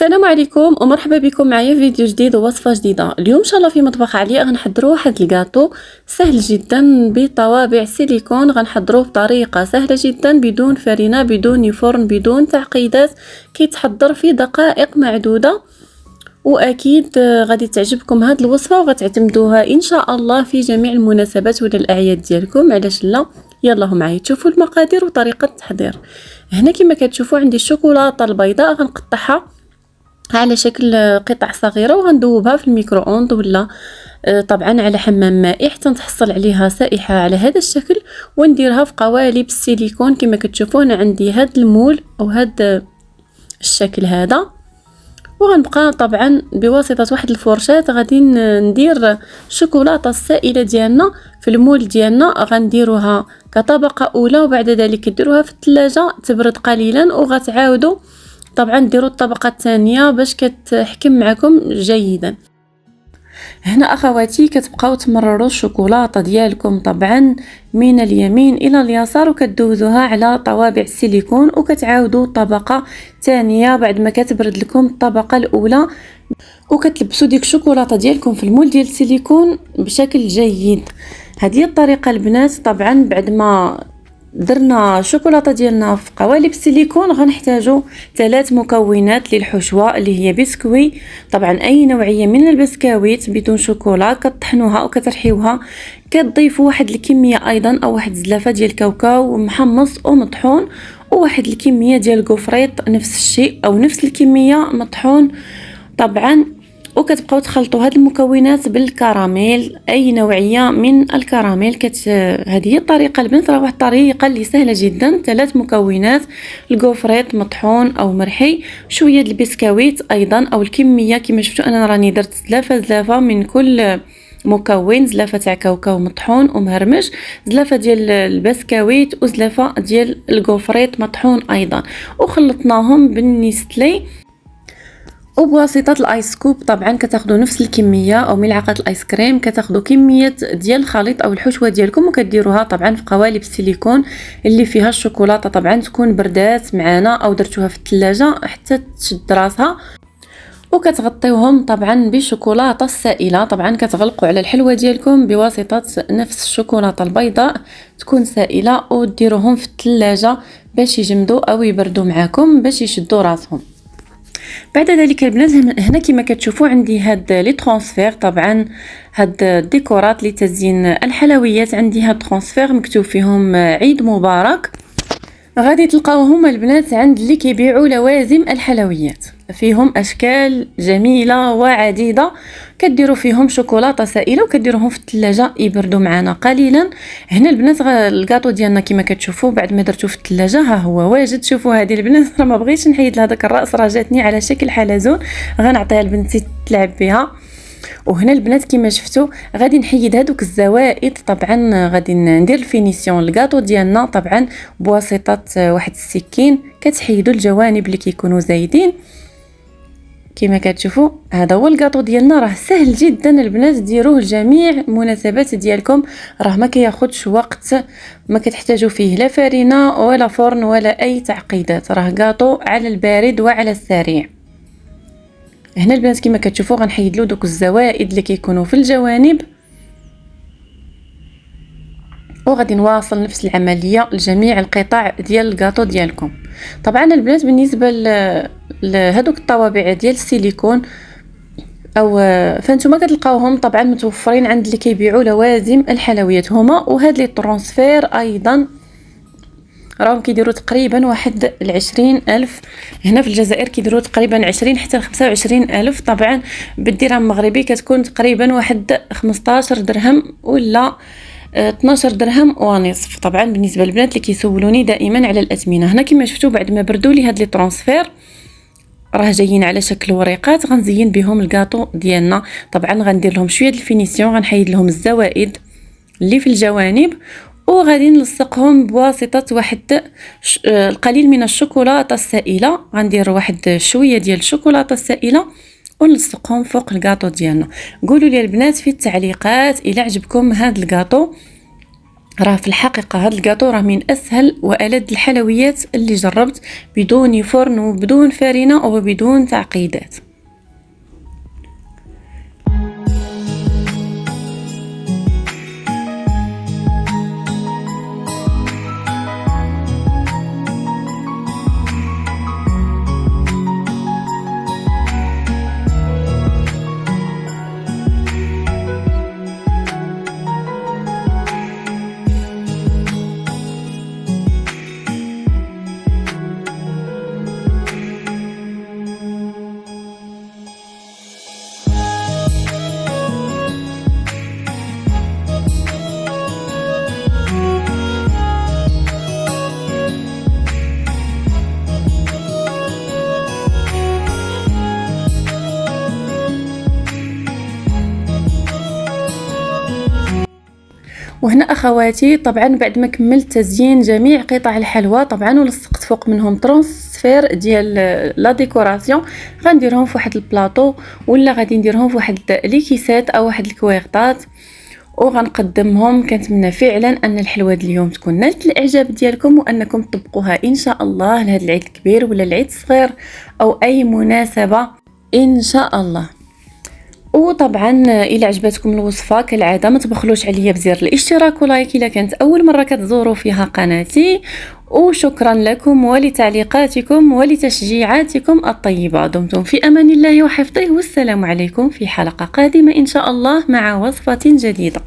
السلام عليكم ومرحبا بكم معايا في فيديو جديد ووصفه جديده. اليوم ان شاء الله في مطبخ عليا غنحضروا واحد الكاطو سهل جدا بطوابع سيليكون. غنحضروه بطريقه سهله جدا بدون فرينه بدون فرن بدون تعقيدات، كيتحضر في دقائق معدوده. واكيد غادي تعجبكم هذه الوصفه وغتعتمدوها ان شاء الله في جميع المناسبات ولا الاعياد ديالكم. علاش لا؟ يلا معايا تشوفوا المقادير وطريقه التحضير. هنا كما كتشوفوا عندي الشوكولاته البيضاء غنقطعها على شكل قطع صغيره وغندوبها في الميكرووند ولا طبعا على حمام مائي حتى تحصل عليها سائحه على هذا الشكل، ونديرها في قوالب السيليكون كما كتشوفوا. انا عندي هذا المول او هذا الشكل هذا، وغنبقى طبعا بواسطه واحد الفرشاه غادي ندير الشوكولاته السائله ديالنا في المول ديالنا. غنديروها كطبقه اولى وبعد ذلك ديروها في الثلاجه تبرد قليلا، وغتعاودوا طبعا ديروا الطبقه الثانيه باش كتحكم معكم جيدا. هنا اخواتي كتبقاو تمرروا الشوكولاته ديالكم طبعا من اليمين الى اليسار وكتدوزوها على طوابع السيليكون وكتعاودوا طبقه ثانيه بعد ما كتبرد لكم الطبقه الاولى، وكتلبسوا ديك الشوكولاته ديالكم في المول ديال السيليكون بشكل جيد. هذه الطريقه البنات طبعا بعد ما درنا الشوكولاته ديالنا في قوالب السيليكون غنحتاجو 3 مكونات للحشوه اللي هي بسكوي. طبعا اي نوعيه من البسكويت بدون شوكولا كطحنوها وكترحيوها، كتضيفوا واحد الكميه ايضا او واحد الزلافه ديال الكاوكاو محمص ومطحون، وواحد الكميه ديال الكوفريط نفس الشيء او نفس الكميه مطحون طبعا. وكتبقاو تخلطوا هاد المكونات بالكراميل، اي نوعيه من الكراميل. هذه هي الطريقه البنات، راه واحد الطريقه اللي سهله جدا. 3 مكونات: الكوفريط مطحون او مرحي، شويه د البسكويت ايضا او الكميه كما شفتوا انا راني درت زلافه من كل مكون، زلافه تاع كاوكاو مطحون ومهرمش، زلافه ديال البسكويت وزلافه ديال الكوفريط مطحون ايضا، وخلطناهم بالنيستلي وبواسطه الايس كوب. طبعا كتاخذوا نفس الكميه او ملعقه الايس كريم، كتاخذوا كميه ديال الخليط او الحشوه ديالكم وكديروها طبعا في قوالب السيليكون اللي فيها الشوكولاته. طبعا تكون بردات معنا او درتوها في الثلاجه حتى تشد راسها، وكتغطيوهم طبعا بالشوكولاته السائله. طبعا كتغلقوا على الحلوه ديالكم بواسطه نفس الشوكولاته البيضاء تكون سائله، وديروهم في الثلاجه باش يجمدوا او يبردوا معاكم باش يشدوا راسهم. بعد ذلك البنات هنا كما كتشوفوا عندي هاد لي ترانسفير، طبعا هاد الديكورات لتزيين الحلويات. عندي هاد ترانسفير مكتوب فيهم عيد مبارك، غادي تلقاوهم البنات عند اللي كيبيعوا لوازم الحلويات، فيهم اشكال جميله وعديده. كديروا فيهم شوكولاته سائله وكديروهم في الثلاجه يبردوا معنا قليلا. هنا البنات الكاطو ديالنا كما كتشوفوا بعد ما درتو في الثلاجه ها هو واجد. شوفوا هذه البنات راه ما بغيتش نحيد لهذاك الراس، راه جاتني على شكل حلزون، غنعطيها لبنتي تلعب بها. وهنا البنات كما شفتوا غادي نحيد هذوك الزوائد. طبعا غادي ندير الفينيسيون الكاطو ديالنا طبعا بواسطه واحد السكين، كتحيدوا الجوانب اللي كيكونوا زايدين كما كتشوفوا. هذا هو الكاطو ديالنا، راه سهل جدا البنات، ديروه لجميع المناسبات ديالكم، راه ما كياخذش وقت، ما كتحتاجوا فيه لا فرينه ولا فرن ولا اي تعقيدات، راه كاطو على البارد وعلى السريع. هنا البنات كما كتشوفوا غنحيد له دوك الزوائد اللي كيكونوا في الجوانب، وغادي نواصل نفس العمليه لجميع القطع ديال الكاطو ديالكم. طبعا البنات بالنسبه لهذوك الطوابع ديال السيليكون او فانتوما كتلقاوهم طبعا متوفرين عند اللي كيبيعوا لوازم الحلويات هما، وهاد لي ترانسفير ايضا راهم كيديروا تقريبا واحد 20,000. هنا في الجزائر كيديروا تقريبا 20 حتى 25,000. طبعا بالدرهم المغربي كتكون تقريبا واحد 15 درهم ولا 12 درهم ونصف. طبعا بالنسبه للبنات اللي كيسولوني دائما على الاثمنه، هنا كما شفتوا بعد ما بردوا لي هاد لي ترانسفير راه جايين على شكل وريقات، غنزين بهم الكاطو ديالنا. طبعا غندير لهم شويه الفينيسيون، غنحيد لهم الزوائد اللي في الجوانب، وغادي نلصقهم بواسطه واحد القليل من الشوكولاته السائله. غندير واحد شويه ديال الشوكولاته السائله ونلصقهم فوق الكاطو ديالنا. قولوا لي البنات في التعليقات الى عجبكم هذا الكاطو. راه في الحقيقة هاد الجاتو راه من أسهل وألذ الحلويات اللي جربت، بدون فرن وبدون فرينة وبدون تعقيدات. وهنا اخواتي طبعا بعد ما كملت تزيين جميع قطع الحلوى طبعا ولصقت فوق منهم ترانسفير ديال لا ديكوراسيون، غنديرهم في واحد البلاطو ولا غادي نديرهم في واحد لي كيسات او واحد الكويغطات وغنقدمهم. كنتمنى فعلا ان الحلوى ديال اليوم تكون نالت الاعجاب ديالكم وانكم تطبقوها ان شاء الله لهذا العيد الكبير ولا العيد الصغير او اي مناسبه ان شاء الله. وطبعا الى عجبتكم الوصفه كالعاده ما تبخلوش عليا بزر الاشتراك ولايك اذا كانت اول مره كتزوروا فيها قناتي، وشكرا لكم ولتعليقاتكم ولتشجيعاتكم الطيبه. دمتم في امان الله وحفظه، والسلام عليكم في حلقه قادمه ان شاء الله مع وصفه جديده.